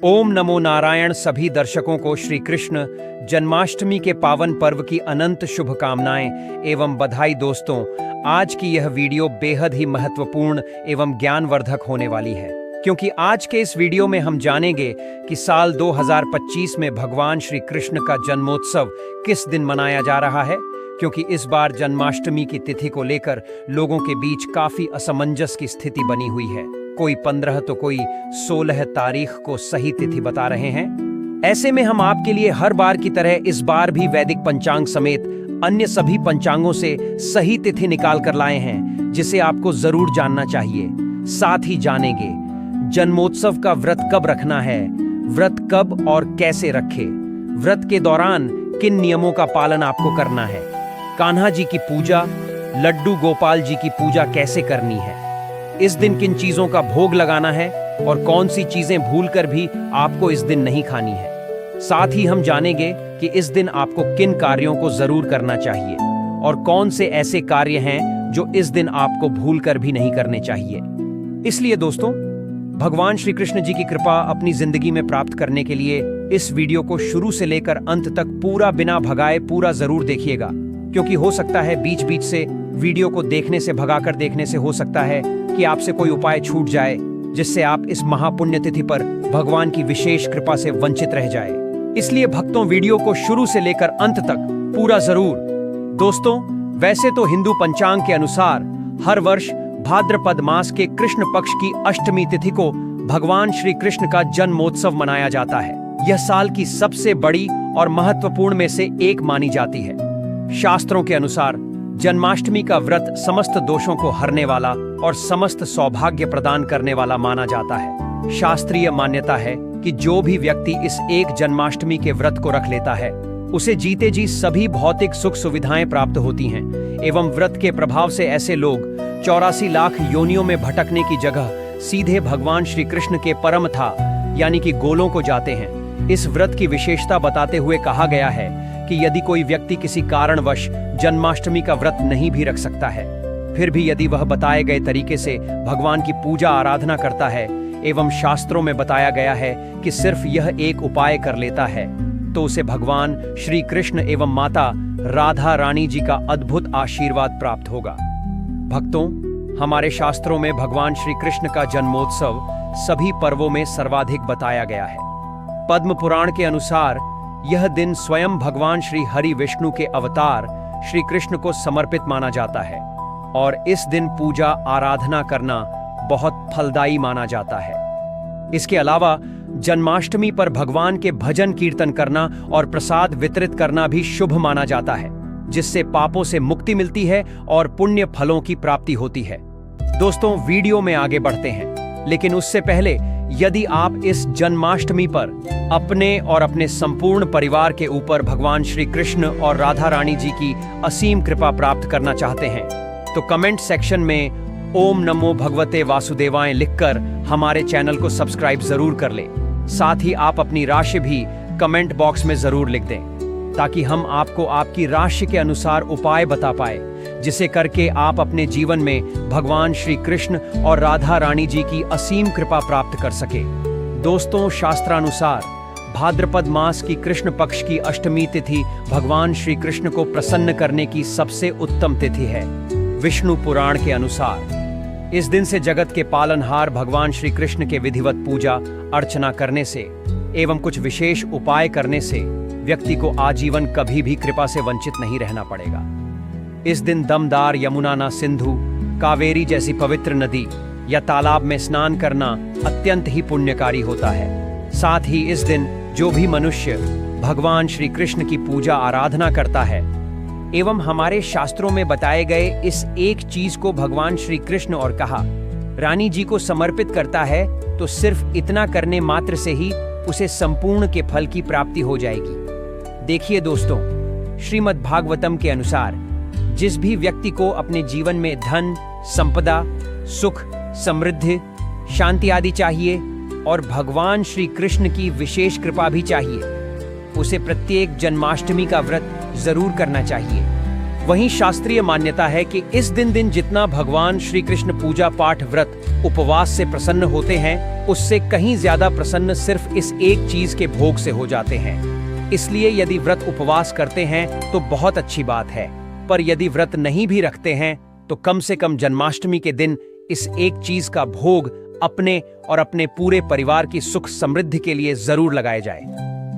ओम नमो नारायण। सभी दर्शकों को श्री कृष्ण जन्माष्टमी के पावन पर्व की अनंत शुभकामनाएं एवं बधाई। दोस्तों, आज की यह वीडियो बेहद ही महत्वपूर्ण एवं ज्ञानवर्धक होने वाली है, क्योंकि आज के इस वीडियो में हम जानेंगे कि साल 2025 में भगवान श्री कृष्ण का जन्मोत्सव किस दिन मनाया जा रहा है। क्योंकि इस बार जन्माष्टमी की तिथि को लेकर लोगों के बीच काफी असमंजस की स्थिति बनी हुई है। कोई 15 तो कोई 16 तारीख को सही तिथि बता रहे हैं। ऐसे में हम आपके लिए हर बार की तरह इस बार भी वैदिक पंचांग समेत अन्य सभी पंचांगों से सही तिथि निकाल कर लाए हैं, जिसे आपको जरूर जानना चाहिए। साथ ही जानेंगे जन्मोत्सव का व्रत कब रखना है, व्रत कब और कैसे रखें, व्रत के दौरान किन नियमों का पालन आपको करना है, कान्हा जी की पूजा, लड्डू गोपाल जी की पूजा कैसे करनी है, इस दिन किन चीजों का भोग लगाना है और कौन सी चीजें भूलकर भी आपको इस दिन नहीं खानी है। साथ ही हम जानेंगे कि इस दिन आपको किन कार्यों को जरूर करना चाहिए और कौन से ऐसे कार्य हैं जो इस दिन आपको भूलकर भी नहीं करने चाहिए। इसलिए दोस्तों, भगवान श्री कृष्ण जी की कृपा अपनी जिंदगी में प्राप्त करने के लिए इस वीडियो को शुरू से लेकर अंत तक पूरा बिना भगाए पूरा जरूर देखिएगा, क्योंकि हो सकता है बीच बीच से वीडियो को देखने से भगाकर देखने से हो सकता है कि आपसे कोई उपाय छूट जाए, जिससे आप इस महापुण्य तिथि पर भगवान की विशेष कृपा से वंचित रह जाए। इसलिए भक्तों, वीडियो को शुरू से लेकर अंत तक पूरा जरूर। दोस्तों, वैसे तो हिंदू पंचांग के अनुसार हर वर्ष भाद्रपद मास के कृष्ण पक्ष की अष्टमी तिथि को भगवान श्री कृष्ण का जन्मोत्सव मनाया जाता है। यह साल की सबसे बड़ी और महत्वपूर्ण में से एक मानी जाती है। शास्त्रों के अनुसार जन्माष्टमी का व्रत समस्त दोषों को हरने वाला और समस्त सौभाग्य प्रदान करने वाला माना जाता है। शास्त्रीय मान्यता है कि जो भी व्यक्ति इस एक जन्माष्टमी के व्रत को रख लेता है, उसे जीते जी सभी भौतिक सुख सुविधाएं प्राप्त होती हैं एवं व्रत के प्रभाव से ऐसे लोग 84 लाख योनियों में भटकने की जगह सीधे भगवान श्री कृष्ण के परम था यानी कि गोलों को जाते हैं। इस व्रत की विशेषता बताते हुए कहा गया है कि यदि कोई व्यक्ति किसी कारणवश जन्माष्टमी का व्रत नहीं भी रख सकता है, फिर भी यदि वह बताए गए तरीके से भगवान की पूजा आराधना करता है एवं शास्त्रों में बताया गया है कि सिर्फ यह एक उपाय कर लेता है, तो उसे भगवान श्री कृष्ण एवं माता राधा रानी जी का अद्भुत आशीर्वाद प्राप्त होगा। भक्तों, हमारे शास्त्रों में भगवान श्री कृष्ण का जन्मोत्सव सभी पर्वों में सर्वाधिक बताया गया है। पद्म पुराण के अनुसार यह दिन स्वयं भगवान श्री हरि विष्णु के अवतार श्री कृष्ण को समर्पित माना जाता है और इस दिन पूजा आराधना करना बहुत फलदायी माना जाता है। इसके अलावा जन्माष्टमी पर भगवान के भजन कीर्तन करना और प्रसाद वितरित करना भी शुभ माना जाता है, जिससे पापों से मुक्ति मिलती है और पुण्य फलों की प्राप्ति होती है। दोस्तों, वीडियो में आगे बढ़ते हैं, लेकिन उससे पहले यदि आप इस जन्माष्टमी पर अपने और अपने संपूर्ण परिवार के ऊपर भगवान श्री कृष्ण और राधा रानी जी की असीम कृपा प्राप्त करना चाहते हैं, तो कमेंट सेक्शन में ओम नमो भगवते वासुदेवाय लिखकर हमारे चैनल को सब्सक्राइब जरूर कर लें। साथ ही आप अपनी राशि भी कमेंट बॉक्स में जरूर लिख दें, ताकि हम आपको आपकी राशि के अनुसार उपाय बता पाए, जिसे करके आप अपने जीवन में भगवान श्री कृष्ण और राधा रानी जी की असीम कृपा प्राप्त कर सके। दोस्तों, शास्त्रानुसार भाद्रपद मास की कृष्ण पक्ष की अष्टमी तिथि भगवान श्री कृष्ण को प्रसन्न करने की सबसे उत्तम तिथि है। विष्णु पुराण के अनुसार इस दिन से जगत के पालनहार भगवान श्री कृष्ण के विधिवत पूजा अर्चना करने से एवं कुछ विशेष उपाय करने से व्यक्ति को आजीवन कभी भी कृपा से वंचित नहीं रहना पड़ेगा। इस दिन दमदार यमुना ना सिंधु कावेरी जैसी पवित्र नदी या तालाब में स्नान करना अत्यंत ही पुण्यकारी होता है। साथ ही इस दिन जो भी मनुष्य भगवान श्री कृष्ण की पूजा आराधना करता है एवं हमारे शास्त्रों में बताए गए इस एक चीज को भगवान श्री कृष्ण और कहा रानी जी को समर्पित करता है, तो सिर्फ इतना करने मात्र से ही उसे संपूर्ण के फल की प्राप्ति हो जाएगी। देखिए दोस्तों, श्रीमद् भागवतम के अनुसार जिस भी व्यक्ति को अपने जीवन में धन, संपदा, सुख, समृद्धि, शांति आदि चाहिए और भगवान श्री कृष्ण की विशेष कृपा भी चाहिए, उसे प्रत्येक जन्माष्टमी का व्रत जरूर करना चाहिए। वहीं शास्त्रीय मान्यता है कि इस दिन जितना भगवान श्री कृष्ण पूजा पाठ व्रत उपवास से प्रसन्न होते हैं उससे कहीं ज्यादा प्रसन्न सिर्फ इस एक चीज के भोग से हो जाते हैं। इसलिए यदि व्रत उपवास करते हैं तो बहुत अच्छी बात है, पर यदि व्रत नहीं भी रखते हैं तो कम से कम जन्माष्टमी के दिन इस एक चीज का भोग अपने और अपने पूरे परिवार की सुख समृद्धि के लिए जरूर लगाए जाए।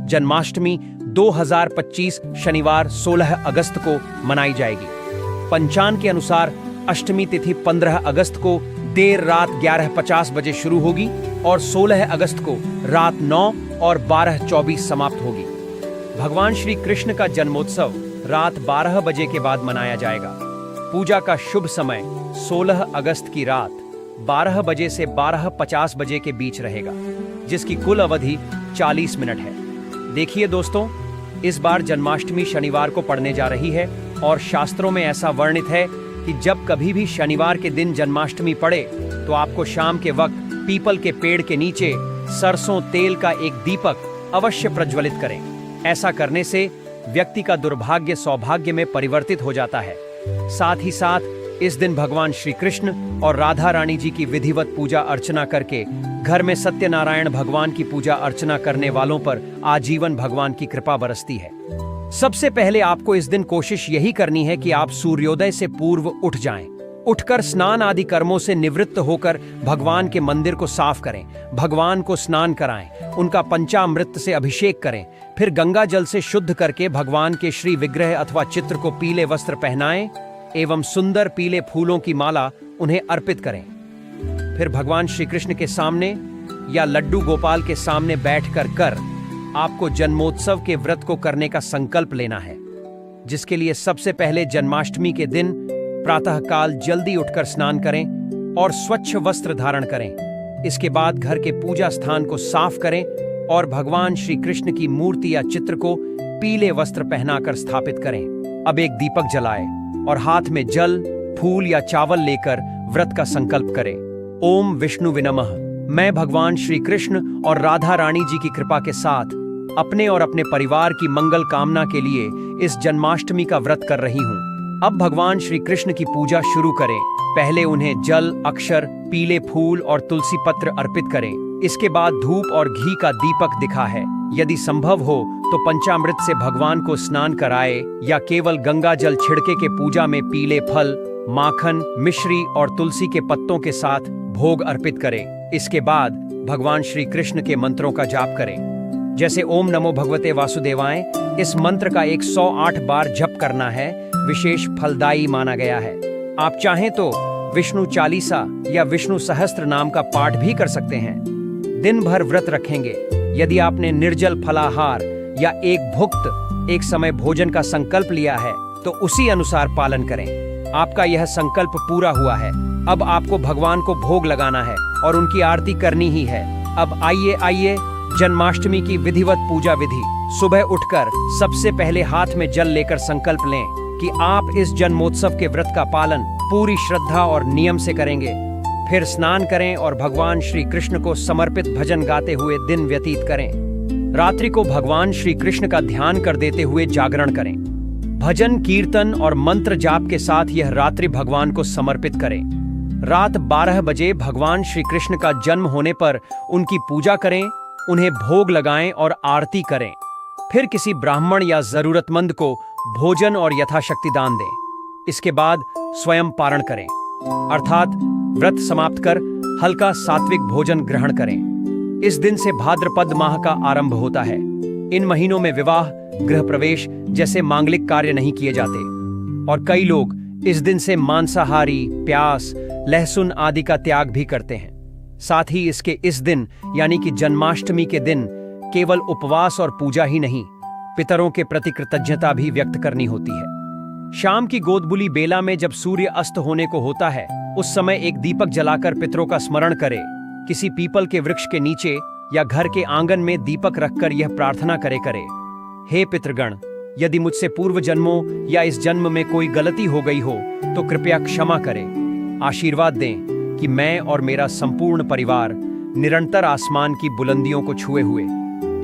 जन्माष्टमी 2025 शनिवार 16 अगस्त को मनाई जाएगी। पंचांग के अनुसार अष्टमी तिथि 15 अगस्त को देर रात 11:50 बजे शुरू होगी और 16 अगस्त को रात 9 और 12:24 समाप्त होगी। भगवान श्री कृष्ण का जन्मोत्सव रात 12 बजे के बाद मनाया जाएगा। पूजा का शुभ समय 16 अगस्त की रात 12 बजे से 12:50 बजे के बीच रहेगा, जिसकी कुल अवधि 40 मिनट है। देखिए दोस्तों, इस बार जन्माष्टमी शनिवार को पड़ने जा रही है और शास्त्रों में ऐसा वर्णित है कि जब कभी भी शनिवार के दिन जन्माष्टमी पड़े तो आपको शाम के वक्त पीपल के पेड़ के नीचे सरसों तेल का एक दीपक अवश्य प्रज्वलित करें। ऐसा करने से व्यक्ति का दुर्भाग्य सौभाग्य में परिवर्तित हो जाता है। साथ ही साथ इस दिन भगवान श्री कृष्ण और राधा रानी जी की विधिवत पूजा अर्चना करके घर में सत्यनारायण भगवान की पूजा अर्चना करने वालों पर आजीवन भगवान की कृपा बरसती है। सबसे पहले आपको इस दिन कोशिश यही करनी है कि आप सूर्योदय से पूर्व उठ जाएं। उठकर स्नान आदि कर्मों से निवृत्त होकर भगवान के मंदिर को साफ करें, भगवान को स्नान कराएं, उनका पंचामृत से अभिषेक करें, फिर गंगा जल से शुद्ध करके भगवान के श्री विग्रह अथवा चित्र को पीले वस्त्र पहनाएं एवं सुंदर पीले फूलों की माला उन्हें अर्पित करें। फिर भगवान श्री कृष्ण के सामने या लड्डू गोपाल के सामने बैठकर आपको जन्मोत्सव के व्रत को करने का संकल्प लेना है, जिसके लिए सबसे पहले जन्माष्टमी के दिन प्रातःकाल जल्दी उठकर स्नान करें और स्वच्छ वस्त्र धारण करें। इसके बाद घर के पूजा स्थान को साफ करें और भगवान श्री कृष्ण की मूर्ति या चित्र को पीले वस्त्र पहनाकर स्थापित करें। अब एक दीपक जलाएं और हाथ में जल, फूल या चावल लेकर व्रत का संकल्प करें। ओम विष्णु नमः। मैं भगवान श्री कृष्ण और राधा रानी जी की कृपा के साथ अपने और अपने परिवार की मंगल कामना के लिए इस जन्माष्टमी का व्रत कर रही हूँ। अब भगवान श्री कृष्ण की पूजा शुरू करें। पहले उन्हें जल, अक्षर, पीले फूल और तुलसी पत्र अर्पित करें। इसके बाद धूप और घी का दीपक दिखा है। यदि संभव हो तो पंचामृत से भगवान को स्नान कराए या केवल गंगा जल छिड़के के पूजा में पीले फल, माखन, मिश्री और तुलसी के पत्तों के साथ भोग अर्पित करें। इसके बाद भगवान श्री कृष्ण के मंत्रों का जाप करें, जैसे ओम नमो भगवते वासुदेवाय। इस मंत्र का 108 बार जप करना है, विशेष फलदायी माना गया है। आप चाहें तो विष्णु चालीसा या विष्णु सहस्त्र नाम का पाठ भी कर सकते हैं। दिन भर व्रत रखेंगे। यदि आपने निर्जल फलाहार या एक भुक्त एक समय भोजन का संकल्प लिया है तो उसी अनुसार पालन करें। आपका यह संकल्प पूरा हुआ है। अब आपको भगवान को भोग लगाना है और उनकी आरती करनी ही है। अब आइए जन्माष्टमी की विधिवत पूजा विधि। सुबह उठकर सबसे पहले हाथ में जल लेकर संकल्प लें कि आप इस जन्मोत्सव के व्रत का पालन पूरी श्रद्धा और नियम से करेंगे। फिर स्नान करें और भगवान श्री कृष्ण को समर्पित भजन गाते हुए दिन व्यतीत करें। रात्रि को भगवान श्री कृष्ण का ध्यान कर देते हुए जागरण करें। भजन, कीर्तन और मंत्र जाप के साथ यह रात्रि भगवान को समर्पित करें। रात 12 बजे भगवान श्री कृष्ण का जन्म होने पर उनकी पूजा करें, उन्हें भोग लगाएं और आरती करें। फिर किसी ब्राह्मण या जरूरतमंद को भोजन और यथाशक्ति दान दें। इसके बाद स्वयं पारण करें, अर्थात व्रत समाप्त कर हल्का सात्विक भोजन ग्रहण करें। इस दिन से भाद्रपद माह का आरंभ होता है। इन महीनों में विवाह, गृह प्रवेश जैसे मांगलिक कार्य नहीं किए जाते और कई लोग इस दिन से मांसाहारी, प्याज, लहसुन आदि का त्याग भी करते हैं। साथ ही इसके इस दिन यानी कि जन्माष्टमी के दिन केवल उपवास और पूजा ही नहीं, पितरों के प्रति कृतज्ञता भी व्यक्त करनी होती है। शाम की गोदबुली बेला में जब सूर्य अस्त होने को होता है, उस समय एक दीपक जलाकर पितरों का स्मरण करें। किसी पीपल के वृक्ष के नीचे या घर के आंगन में दीपक रखकर यह प्रार्थना करे, हे पितृगण, यदि मुझसे पूर्व जन्मों या इस जन्म में कोई गलती हो गई हो तो कृपया क्षमा करें। आशीर्वाद दें कि मैं और मेरा संपूर्ण परिवार निरंतर आसमान की बुलंदियों को छुए हुए।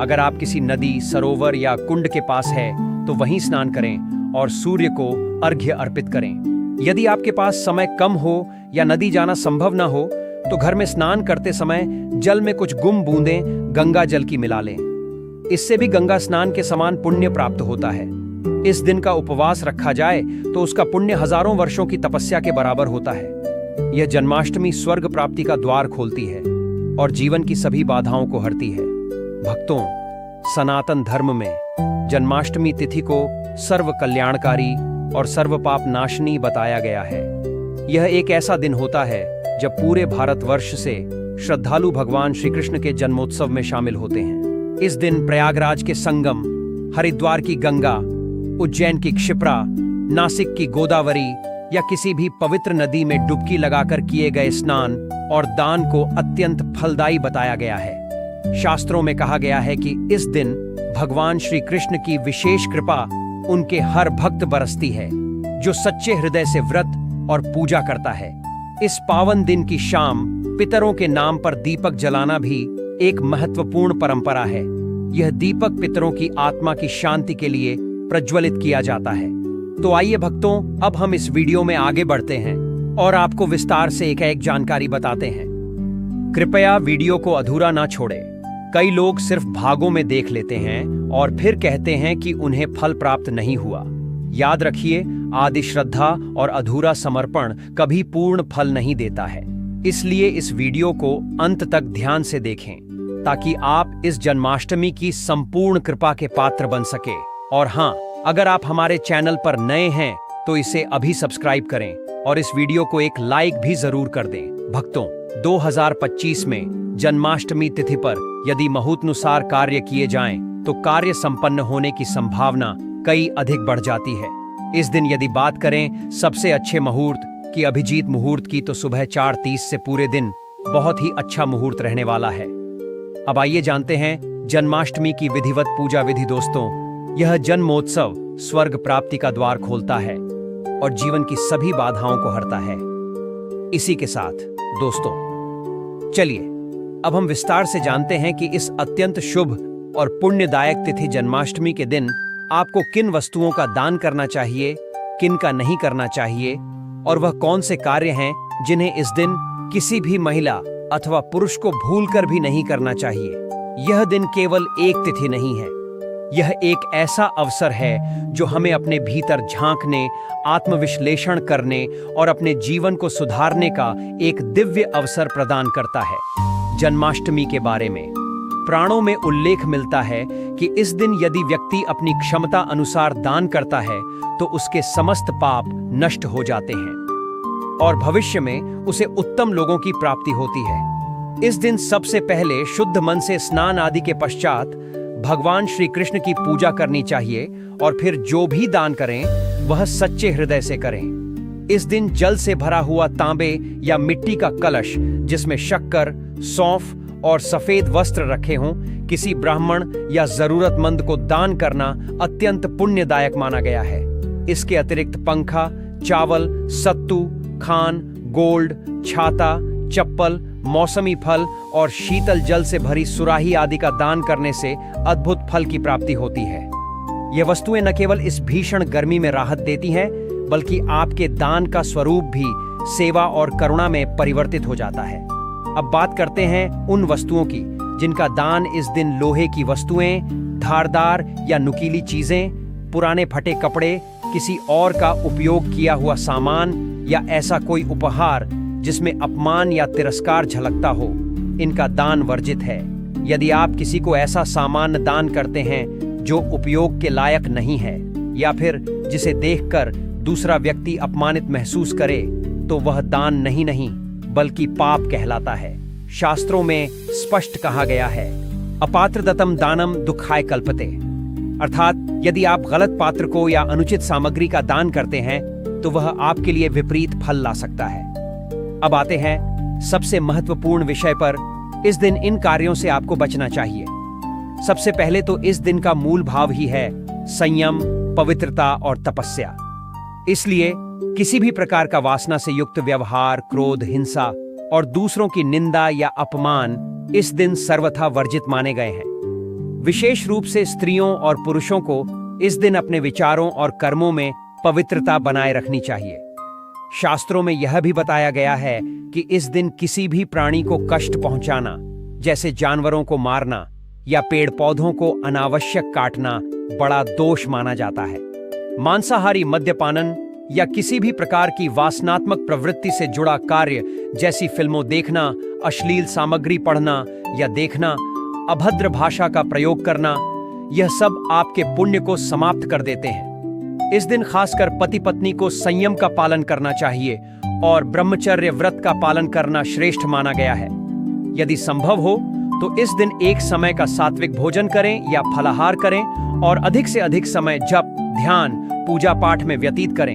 अगर आप किसी नदी, सरोवर या कुंड के पास है तो वहीं स्नान करें और सूर्य को अर्घ्य अर्पित करें। यदि आपके पास समय कम हो या नदी जाना संभव न हो तो घर में स्नान करते समय जल में कुछ गुम बूंदें गंगा जल की मिला लें। इससे भी गंगा स्नान के समान पुण्य प्राप्त होता है। इस दिन का उपवास रखा जाए तो उसका पुण्य हजारों वर्षों की तपस्या के बराबर होता है। यह जन्माष्टमी स्वर्ग प्राप्ति का द्वार खोलती है और जीवन की सभी बाधाओं को हरती है। भक्तों, सनातन धर्म में जन्माष्टमी तिथि को सर्व कल्याणकारी और सर्व पाप नाशनी बताया गया है। यह एक ऐसा दिन होता है जब पूरे भारतवर्ष से श्रद्धालु भगवान श्री कृष्ण के जन्मोत्सव में शामिल होते हैं। इस दिन प्रयागराज के संगम, हरिद्वार की गंगा, उज्जैन की क्षिप्रा, नासिक की गोदावरी या किसी भी पवित्र नदी में डुबकी लगाकर किए गए स्नान और दान को अत्यंत फलदायी बताया गया है। शास्त्रों में कहा गया है कि इस दिन भगवान श्री कृष्ण की विशेष कृपा उनके हर भक्त बरसती है जो सच्चे हृदय से व्रत और पूजा करता है। इस पावन दिन की शाम पितरों के नाम पर दीपक जलाना भी एक महत्वपूर्ण परंपरा है। यह दीपक पितरों की आत्मा की शांति के लिए प्रज्वलित किया जाता है। तो आइए भक्तों, अब हम इस वीडियो में आगे बढ़ते हैं और आपको विस्तार से एक जानकारी बताते हैं। कृपया वीडियो को अधूरा ना छोड़ें। कई लोग सिर्फ भागों में देख लेते हैं और फिर कहते हैं कि उन्हें फल प्राप्त नहीं हुआ। याद रखिए, आदि श्रद्धा और अधूरा समर्पण कभी पूर्ण फल नहीं देता है। इसलिए इस वीडियो को अंत तक ध्यान से देखें ताकि आप इस जन्माष्टमी की संपूर्ण कृपा के पात्र बन सके। और हाँ, अगर आप हमारे चैनल पर नए हैं तो इसे अभी सब्सक्राइब करें और इस वीडियो को एक लाइक भी जरूर कर दें। भक्तों, 2025 में जन्माष्टमी तिथि पर यदि मुहूर्तानुसार कार्य किए जाएं तो कार्य संपन्न होने की संभावना कई अधिक बढ़ जाती है। इस दिन यदि बात करें सबसे अच्छे मुहूर्त की, अभिजीत मुहूर्त की, तो सुबह 4:30 से पूरे दिन बहुत ही अच्छा मुहूर्त रहने वाला है। अब आइए जानते हैं जन्माष्टमी की विधिवत पूजा विधि। दोस्तों, यह जन्मोत्सव स्वर्ग प्राप्ति का द्वार खोलता है और जीवन की सभी बाधाओं को हरता है। इसी के साथ दोस्तों, चलिए अब हम विस्तार से जानते हैं कि इस अत्यंत शुभ और पुण्यदायक तिथि जन्माष्टमी के दिन आपको किन वस्तुओं का दान करना चाहिए, किन का नहीं करना चाहिए, और वह कौन से कार्य हैं जिन्हें इस दिन किसी भी महिला अथवा पुरुष को भूलकर भी नहीं करना चाहिए। यह दिन केवल एक तिथि नहीं है, यह एक ऐसा अवसर है जो हमें अपने भीतर झांकने, आत्मविश्लेषण करने और अपने जीवन को सुधारने का एक दिव्य अवसर प्रदान करता है। जन्माष्टमी के बारे में पुराणों में उल्लेख मिलता है कि इस दिन यदि व्यक्ति अपनी क्षमता अनुसार दान करता है तो उसके समस्त पाप नष्ट हो जाते हैं और भविष्य में उसे उत्तम लोगों की प्राप्ति होती है। इस दिन सबसे पहले शुद्ध मन से स्नान आदि के पश्चात भगवान श्री कृष्ण की पूजा करनी चाहिए और फिर जो भी दान करें वह सच्चे हृदय से करें। इस दिन जल से भरा हुआ तांबे या मिट्टी का कलश जिसमें शक्कर, सौंफ और सफेद वस्त्र रखे हों, किसी ब्राह्मण या जरूरतमंद को दान करना अत्यंत पुण्यदायक माना गया है। इसके अतिरिक्त पंखा, चावल, सत्तू, खान, गोल्ड, छाता, चप्पल, मौसमी फल और शीतल जल से भरी सुराही आदि का दान करने से अद्भुत फल की प्राप्ति होती है। ये वस्तुएं न केवल इस भीषण गर्मी में राहत देती हैं, बल्कि आपके दान का स्वरूप भी सेवा और करुणा में परिवर्तित हो जाता है। अब बात करते हैं उन वस्तुओं की जिनका दान इस दिन लोहे की वस्तुएं, धारदार या नुकीली चीजें, पुराने फटे कपड़े, किसी और का उपयोग किया हुआ सामान या ऐसा कोई उपहार जिसमें अपमान या तिरस्कार झलकता हो, इनका दान वर्जित है। यदि आप किसी को ऐसा सामान दान करते हैं जो उपयोग के लायक नहीं है या फिर जिसे देखकर दूसरा व्यक्ति अपमानित महसूस करे, तो वह दान नहीं बल्कि पाप कहलाता है। शास्त्रों में स्पष्ट कहा गया है, अपात्र दत्तम दानम दुखाय कल्पते, अर्थात यदि आप गलत पात्र को या अनुचित सामग्री का दान करते हैं तो वह आपके लिए विपरीत फल ला सकता है। अब आते हैं सबसे महत्वपूर्ण विषय पर। इस दिन इन कार्यों से आपको बचना चाहिए। सबसे पहले तो इस दिन का मूल भाव ही है संयम, पवित्रता और तपस्या। इसलिए किसी भी प्रकार का वासना से युक्त व्यवहार, क्रोध, हिंसा और दूसरों की निंदा या अपमान इस दिन सर्वथा वर्जित माने गए हैं। विशेष रूप से स्त्रियों और पुरुषों को इस दिन अपने विचारों और कर्मों में पवित्रता बनाए रखनी चाहिए। शास्त्रों में यह भी बताया गया है कि इस दिन किसी भी प्राणी को कष्ट पहुंचाना, जैसे जानवरों को मारना या पेड़ पौधों को अनावश्यक काटना, बड़ा दोष माना जाता है। मांसाहारी मद्यपान या किसी भी प्रकार की वासनात्मक प्रवृत्ति से जुड़ा कार्य, जैसी फिल्मों देखना, अश्लील सामग्री पढ़ना या देखना, अभद्र भाषा का प्रयोग करना, यह सब आपके पुण्य को समाप्त कर देते हैं। इस दिन खासकर पति पत्नी को संयम का पालन करना चाहिए और ब्रह्मचर्य व्रत का पालन करना श्रेष्ठ माना गया है। यदि संभव हो तो इस दिन एक समय का सात्विक भोजन करें या फलाहार करें और अधिक से अधिक समय जप, ध्यान, पूजा पाठ में व्यतीत करें।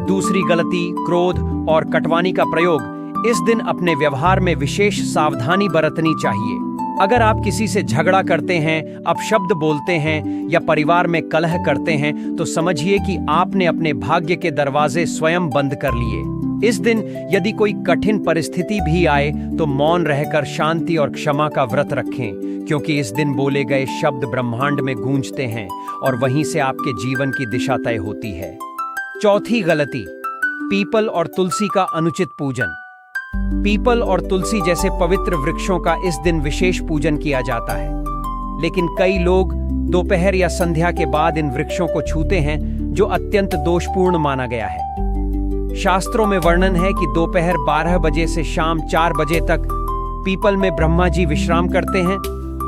दूसरी गलती, क्रोध और कटवानी का प्रयोग इस दिन अपने व्यवहार में विशेष सावधानी बरतनी चाहिए। अगर आप किसी से झगड़ा करते हैं, अपशब्द बोलते हैं या परिवार में कलह करते हैं, तो समझिए कि आपने अपने भाग्य के दरवाजे स्वयं बंद कर लिए। इस दिन यदि कोई कठिन परिस्थिति भी आए तो मौन रहकर शांति और क्षमा का व्रत रखें, क्योंकि इस दिन बोले गए शब्द ब्रह्मांड में गूंजते हैं और वहीं से आपके जीवन की दिशा तय होती है। चौथी गलती, पीपल और तुलसी का अनुचित पूजन। पीपल और तुलसी जैसे पवित्र वृक्षों का इस दिन विशेष पूजन किया जाता है, लेकिन कई लोग दोपहर या संध्या के बाद इन वृक्षों को छूते हैं, जो अत्यंत दोषपूर्ण माना गया है। शास्त्रों में वर्णन है कि दोपहर 12 बजे से शाम 4 बजे तक पीपल में ब्रह्मा जी विश्राम करते हैं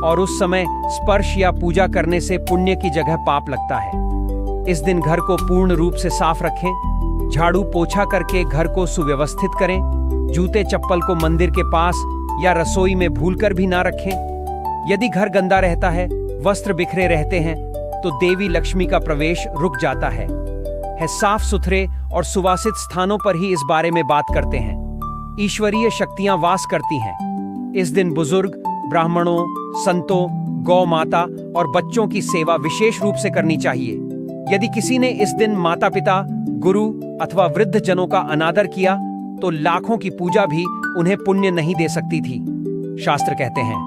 और उस समय स्पर्श या पूजा करने से पुण्य की जगह पाप लगता है। इस दिन घर को पूर्ण रूप से साफ रखें, झाड़ू पोछा करके घर को सुव्यवस्थित करें, जूते चप्पल को मंदिर के पास या रसोई में भूलकर भी ना रखें। यदि घर गंदा रहता है, वस्त्र बिखरे रहते हैं, तो देवी लक्ष्मी का प्रवेश रुक जाता है। साफ सुथरे और सुवासित स्थानों पर ही इस बारे में बात करते हैं। ईश्वरीय शक्तियां वास करती हैं। इस दिन बुजुर्ग, ब्राह्मणों, संतों, गौ माता और बच्चों की सेवा विशेष रूप से करनी चाहिए। यदि किसी ने इस दिन माता पिता, गुरु अथवा वृद्ध जनों का अनादर किया तो लाखों की पूजा भी उन्हें पुण्य नहीं दे सकती थी। शास्त्र कहते हैं,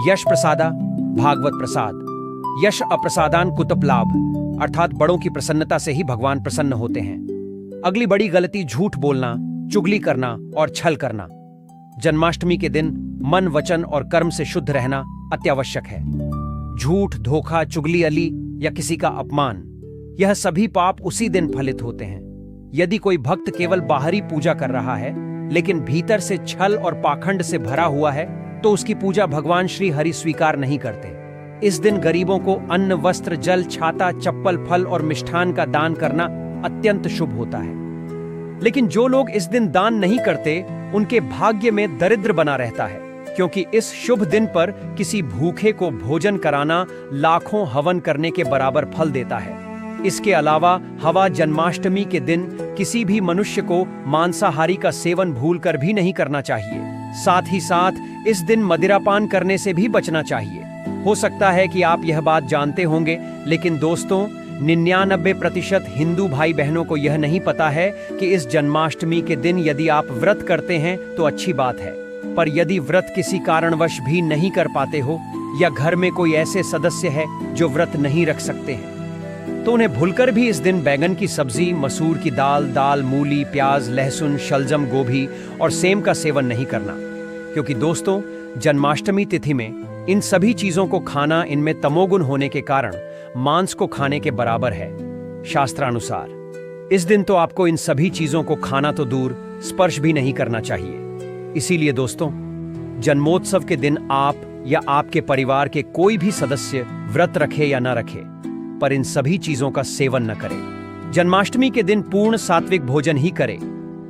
यश प्रसादा भागवत प्रसाद, यश अप्रसादान कुतप लाभ, अर्थात बड़ों की प्रसन्नता से ही भगवान प्रसन्न होते हैं। अगली बड़ी गलती, झूठ बोलना, चुगली करना और छल करना। जन्माष्टमी के दिन मन, वचन और कर्म से शुद्ध रहना अत्यावश्यक है। झूठ, धोखा, चुगली या किसी का अपमान, यह सभी पाप उसी दिन फलित होते हैं। यदि कोई भक्त केवल बाहरी पूजा कर रहा है लेकिन भीतर से छल और पाखंड से भरा हुआ है, तो उसकी पूजा भगवान श्री हरि स्वीकार नहीं करते। इस दिन गरीबों को अन्न, वस्त्र, जल, छाता, चप्पल, फल और मिष्ठान का दान करना अत्यंत शुभ होता है। लेकिन जो लोग इस दिन दान नहीं करते, उनके भाग्य में दरिद्र बना रहता है, क्योंकि इस शुभ दिन पर किसी भूखे को भोजन कराना लाखों हवन करने के बराबर फल देता है। इसके अलावा हवा जन्माष्टमी के दिन किसी भी मनुष्य को मांसाहारी का सेवन भूलकर भी नहीं करना चाहिए। साथ ही साथ इस दिन मदिरापान करने से भी बचना चाहिए। हो सकता है कि आप यह बात जानते होंगे, लेकिन दोस्तों 99% हिंदू भाई बहनों को यह नहीं पता है कि इस जन्माष्टमी के दिन यदि आप व्रत करते हैं तो अच्छी बात है, पर यदि व्रत किसी कारणवश भी नहीं कर पाते हो या घर में कोई ऐसे सदस्य है जो व्रत नहीं रख सकते हैं, तो उन्हें भूलकर भी इस दिन बैगन की सब्जी, मसूर की दाल, मूली, प्याज, लहसुन, शलजम, गोभी और सेम का सेवन नहीं करना, क्योंकि दोस्तों जन्माष्टमी तिथि में इन सभी चीजों को खाना इनमें तमोगुण होने के कारण मांस को खाने के बराबर है। शास्त्रानुसार इस दिन तो आपको इन सभी चीजों को खाना तो दूर, स्पर्श भी नहीं करना चाहिए। इसीलिए दोस्तों, जन्मोत्सव के दिन आप या आपके परिवार के कोई भी सदस्य व्रत रखे या न रखे, पर इन सभी चीजों का सेवन न करें। जन्माष्टमी के दिन पूर्ण सात्विक भोजन ही करें।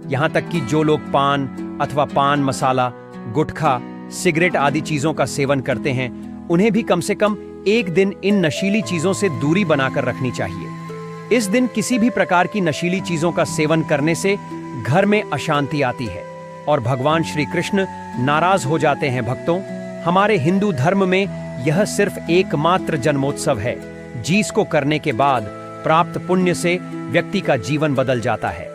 यहां तक कि जो लोग पान अथवा पान मसाला, गुटखा, सिगरेट आदि चीजों का सेवन करते हैं, उन्हें भी कम से कम एक दिन इन नशीली चीजों से दूरी बनाकर रखनी चाहिए। इस दिन किसी भी प्रकार की नशीली चीजों का सेवन करने से घर में अशांति आती है और भगवान श्री कृष्ण नाराज हो जाते हैं। भक्तों, हमारे हिंदू धर्म में यह सिर्फ एकमात्र जन्मोत्सव है जिसको करने के बाद प्राप्त पुण्य से व्यक्ति का जीवन बदल जाता है।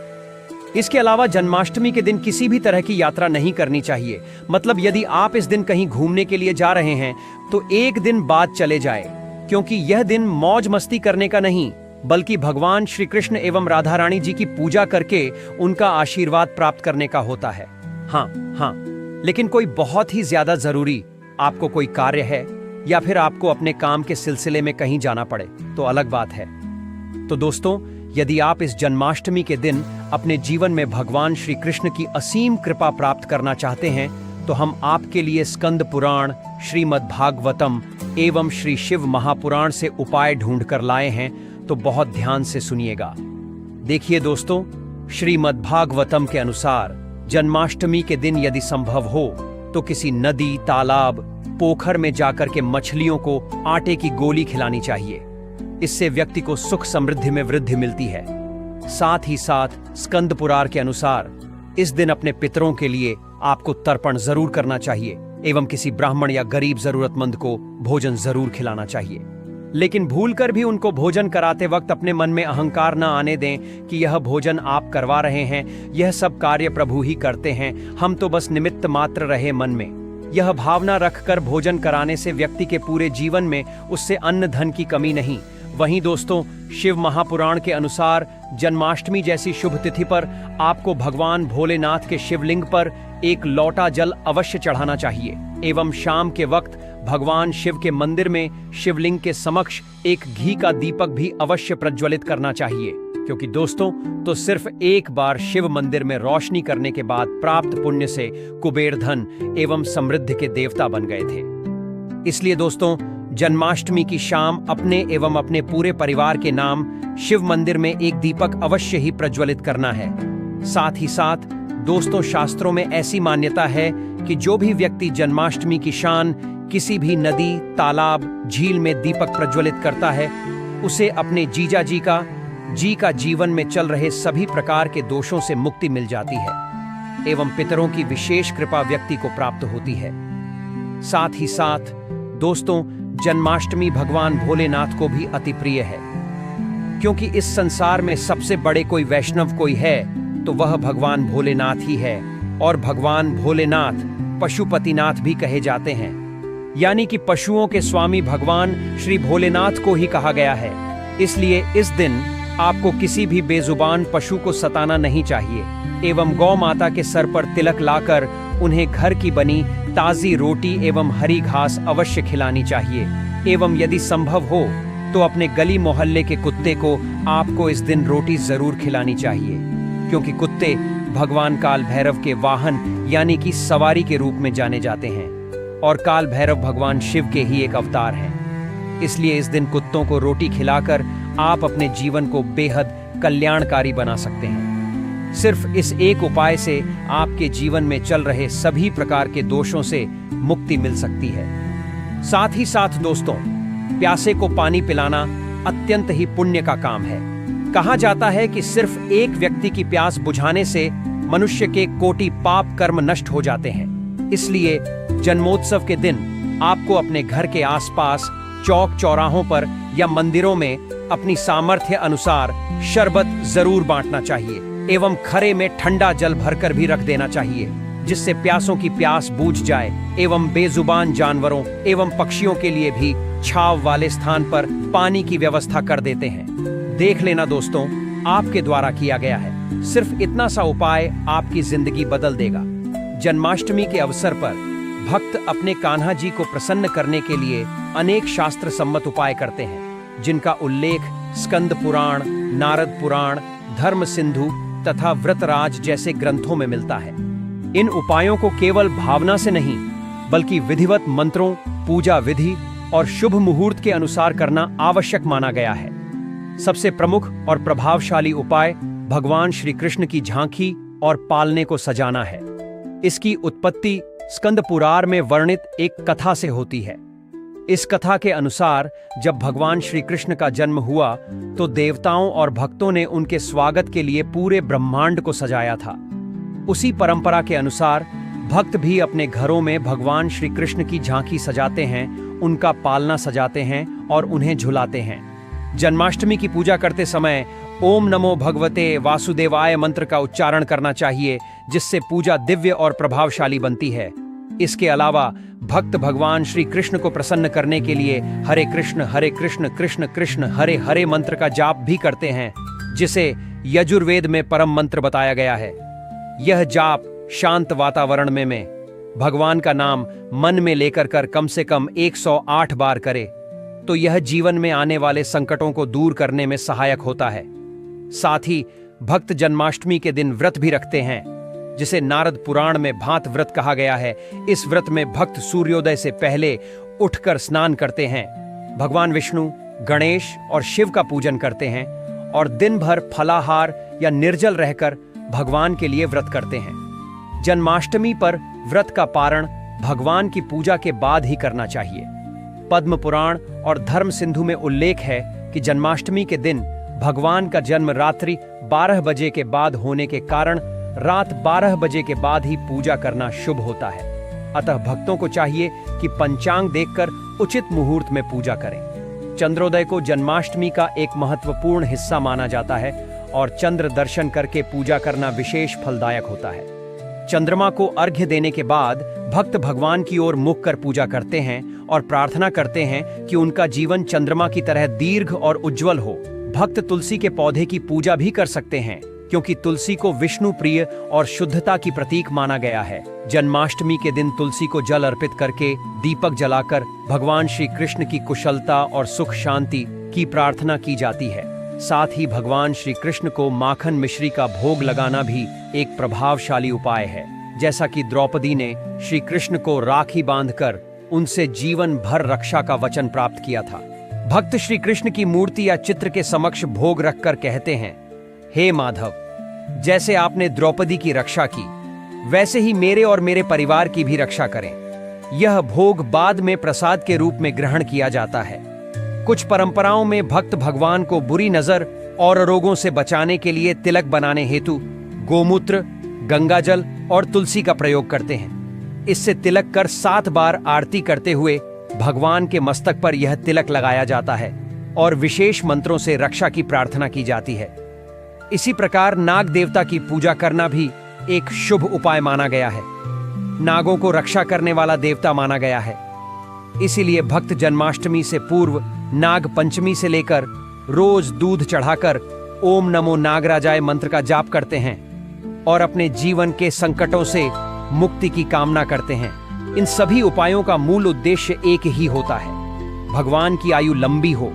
इसके अलावा जन्माष्टमी के दिन किसी भी तरह की यात्रा नहीं करनी चाहिए। मतलब यदि आप इस दिन कहीं घूमने के लिए जा रहे हैं तो एक दिन बाद चले जाए, क्योंकि यह दिन मौज मस्ती करने का नहीं, बल्कि भगवान श्री कृष्ण एवं राधा रानी जी की पूजा करके उनका आशीर्वाद प्राप्त करने का होता है। हाँ, लेकिन कोई बहुत ही ज्यादा जरूरी आपको कोई कार्य है या फिर आपको अपने काम के सिलसिले में कहीं जाना पड़े तो अलग बात है। तो दोस्तों, यदि आप इस जन्माष्टमी के दिन अपने जीवन में भगवान श्री कृष्ण की असीम कृपा प्राप्त करना चाहते हैं तो हम आपके लिए स्कंद पुराण, श्रीमद् भागवतम एवं श्री शिव महापुराण से उपाय ढूंढ कर लाए हैं, तो बहुत ध्यान से सुनिएगा। देखिए दोस्तों, श्रीमद् भागवतम के अनुसार जन्माष्टमी के दिन यदि संभव हो तो किसी नदी, तालाब, पोखर में जाकर के मछलियों को आटे की गोली खिलानी चाहिए। इससे व्यक्ति को सुख समृद्धि में वृद्धि मिलती है। साथ ही साथ स्कंद पुराण के अनुसार इस दिन अपने पितरों के लिए आपको तर्पण जरूर करना चाहिए एवं किसी ब्राह्मण या गरीब जरूरतमंद को भोजन जरूर खिलाना चाहिए। लेकिन भूलकर भी उनको भोजन कराते वक्त अपने मन में अहंकार न आने दें कि यह भोजन आप करवा रहे हैं, यह सब कार्य प्रभु ही करते हैं, हम तो बस निमित्त मात्र रहे। मन में यह भावना रखकर भोजन कराने से व्यक्ति के पूरे जीवन में उससे अन्न धन की कमी नहीं। वहीं दोस्तों, शिव महापुराण के अनुसार जन्माष्टमी जैसी शुभ तिथि पर आपको भगवान भोलेनाथ के शिवलिंग पर एक लोटा जल अवश्य चढ़ाना चाहिए एवं शाम के वक्त भगवान शिव के मंदिर में शिवलिंग के समक्ष एक घी का दीपक भी अवश्य प्रज्वलित करना चाहिए, क्योंकि दोस्तों तो सिर्फ एक बार शिव मंदिर में रोशनी करने के बाद प्राप्त पुण्य से कुबेर धन एवं समृद्धि के देवता बन गए थे। इसलिए दोस्तों, जन्माष्टमी की शाम अपने एवं अपने पूरे परिवार के नाम शिव मंदिर में एक दीपक अवश्य ही प्रज्वलित करना है। साथ ही साथ दोस्तों, शास्त्रों में ऐसी मान्यता है कि जो भी व्यक्ति जन्माष्टमी की शान किसी भी नदी, तालाब, झील में दीपक प्रज्वलित करता है, उसे अपने जीजा जी का जीवन में चल रहे सभी प्रकार के दोषों से मुक्ति मिल जाती है एवं पितरों की विशेष कृपा व्यक्ति को प्राप्त होती है। साथ ही साथ दोस्तों, जन्माष्टमी भगवान भोलेनाथ को भी अति प्रिय है, क्योंकि इस संसार में सबसे बड़े कोई वैष्णव कोई है तो वह भगवान भोलेनाथ ही है। और भगवान भोलेनाथ पशुपतिनाथ भी कहे जाते हैं, यानी कि पशुओं के स्वामी भगवान श्री भोलेनाथ को ही कहा गया है। इसलिए इस दिन आपको किसी भी बेजुबान पशु को सताना नहीं चाहिए एवं गौ माता के सर पर तिलक लाकर उन्हें घर की बनी ताजी रोटी एवं हरी घास अवश्य खिलानी चाहिए। एवं यदि संभव हो तो अपने गली मोहल्ले के कुत्ते को आपको इस दिन रोटी जरूर खिलानी चाहिए, क्योंकि कुत्ते भगवान काल भैरव के वाहन यानी कि सवारी के रूप में जाने जाते हैं और काल भैरव भगवान शिव के ही एक अवतार हैं। इसलिए इस दिन कुत्तों को रोटी खिलाकर आप अपने जीवन को बेहद कल्याणकारी बना सकते हैं। सिर्फ इस एक उपाय से आपके जीवन में चल रहे सभी प्रकार के दोषों से मुक्ति मिल सकती है। साथ ही साथ दोस्तों, प्यासे को पानी पिलाना अत्यंत ही पुण्य का काम है। कहा जाता है कि सिर्फ एक व्यक्ति की प्यास बुझाने से मनुष्य के कोटि पाप कर्म नष्ट हो जाते हैं। इसलिए जन्मोत्सव के दिन आपको अपने घर के आसपास चौक चौराहों पर या मंदिरों में अपनी सामर्थ्य अनुसार शरबत जरूर बांटना चाहिए एवं खरे में ठंडा जल भरकर भी रख देना चाहिए, जिससे प्यासों की प्यास बूझ जाए एवं बेजुबान जानवरों एवं पक्षियों के लिए भी छाव वाले स्थान पर पानी की व्यवस्था कर देते हैं। देख लेना दोस्तों, आपके द्वारा किया गया है। सिर्फ इतना सा उपाय आपकी जिंदगी बदल देगा। जन्माष्टमी के अवसर पर भक्त अपने कान्हा जी को प्रसन्न करने के लिए अनेक शास्त्र सम्मत उपाय करते हैं, जिनका उल्लेख स्कंद पुराण, नारद पुराण, धर्म सिंधु तथा व्रतराज जैसे ग्रंथों में मिलता है। इन उपायों को केवल भावना से नहीं बल्कि विधिवत मंत्रों, पूजा विधि और शुभ मुहूर्त के अनुसार करना आवश्यक माना गया है। सबसे प्रमुख और प्रभावशाली उपाय भगवान श्री कृष्ण की झांकी और पालने को सजाना है। इसकी उत्पत्ति स्कंद पुराण में वर्णित एक कथा से होती है। इस कथा के अनुसार जब भगवान श्री कृष्ण का जन्म हुआ तो देवताओं और भक्तों ने उनके स्वागत के लिए पूरे ब्रह्मांड को सजाया था। उसी परंपरा के अनुसार भक्त भी अपने घरों में भगवान श्री कृष्ण की झांकी सजाते हैं, उनका पालना सजाते हैं और उन्हें झुलाते हैं। जन्माष्टमी की पूजा करते समय ओम नमो भगवते वासुदेवाय मंत्र का उच्चारण करना चाहिए, जिससे पूजा दिव्य और प्रभावशाली बनती है। इसके अलावा भक्त भगवान श्री कृष्ण को प्रसन्न करने के लिए हरे कृष्ण कृष्ण कृष्ण हरे हरे मंत्र का जाप भी करते हैं, जिसे यजुर्वेद में परम मंत्र बताया गया है। यह जाप शांत वातावरण में भगवान का नाम मन में लेकर कर कम से कम 108 बार करे तो यह जीवन में आने वाले संकटों को दूर करने में सहायक होता है। साथ ही भक्त जन्माष्टमी के दिन व्रत भी रखते हैं, जिसे नारद पुराण में भात व्रत कहा गया है। इस व्रत में भक्त सूर्योदय से पहले उठकर स्नान करते हैं, भगवान विष्णु, गणेश और शिव का पूजन करते हैं और दिन भर फलाहार या निर्जल रहकर भगवान के लिए व्रत करते हैं। जन्माष्टमी पर व्रत का पारण भगवान की पूजा के बाद ही करना चाहिए। पद्म पुराण और धर्म सिंधु में उल्लेख है कि जन्माष्टमी के दिन भगवान का जन्म रात्रि 12 बजे के बाद होने के कारण रात 12 बजे के बाद ही पूजा करना शुभ होता है। अतः भक्तों को चाहिए कि पंचांग देखकर उचित मुहूर्त में पूजा करें। चंद्रोदय को जन्माष्टमी का एक महत्वपूर्ण हिस्सा माना जाता है और चंद्र दर्शन करके पूजा करना विशेष फलदायक होता है। चंद्रमा को अर्घ्य देने के बाद भक्त भगवान की ओर मुख कर पूजा करते हैं और प्रार्थना करते हैं कि उनका जीवन चंद्रमा की तरह दीर्घ और उज्जवल हो। भक्त तुलसी के पौधे की पूजा भी कर सकते हैं, क्योंकि तुलसी को विष्णु प्रिय और शुद्धता की प्रतीक माना गया है। जन्माष्टमी के दिन तुलसी को जल अर्पित करके दीपक जलाकर भगवान श्री कृष्ण की कुशलता और सुख शांति की प्रार्थना की जाती है। साथ ही भगवान श्री कृष्ण को माखन मिश्री का भोग लगाना भी एक प्रभावशाली उपाय है। जैसा कि द्रौपदी ने श्री कृष्ण को राखी बांधकर उनसे जीवन भर रक्षा का वचन प्राप्त किया था। भक्त श्री कृष्ण की मूर्ति या चित्र के समक्ष भोग रखकर कहते हैं, हे माधव, जैसे आपने द्रौपदी की रक्षा की, वैसे ही मेरे और मेरे परिवार की भी रक्षा करें। यह भोग बाद में प्रसाद के रूप में ग्रहण किया जाता है। कुछ परंपराओं में भक्त भगवान को बुरी नजर और रोगों से बचाने के लिए तिलक बनाने हेतु गोमूत्र, गंगाजल और तुलसी का प्रयोग करते हैं। इससे तिलक कर 7 बार आरती करते हुए भगवान के मस्तक पर यह तिलक लगाया जाता है और विशेष मंत्रों से रक्षा की प्रार्थना की जाती है। इसी प्रकार नाग देवता की पूजा करना भी एक शुभ उपाय माना गया है। नागों को रक्षा करने वाला देवता माना गया है। इसीलिए भक्त जन्माष्टमी से पूर्व नाग पंचमी से लेकर रोज दूध चढ़ाकर ओम नमो नागराजाय मंत्र का जाप करते हैं और अपने जीवन के संकटों से मुक्ति की कामना करते हैं। इन सभी उपायों का मूल उद्देश्य एक ही होता है, भगवान की आयु लंबी हो,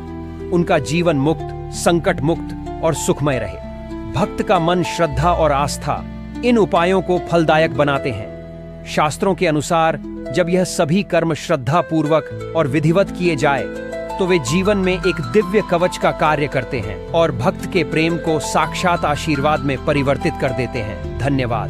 उनका जीवन मुक्त, संकट मुक्त और सुखमय रहे। भक्त का मन श्रद्धा और आस्था इन उपायों को फलदायक बनाते हैं। शास्त्रों के अनुसार जब यह सभी कर्म श्रद्धा पूर्वक और विधिवत किए जाए तो वे जीवन में एक दिव्य कवच का कार्य करते हैं और भक्त के प्रेम को साक्षात आशीर्वाद में परिवर्तित कर देते हैं। धन्यवाद।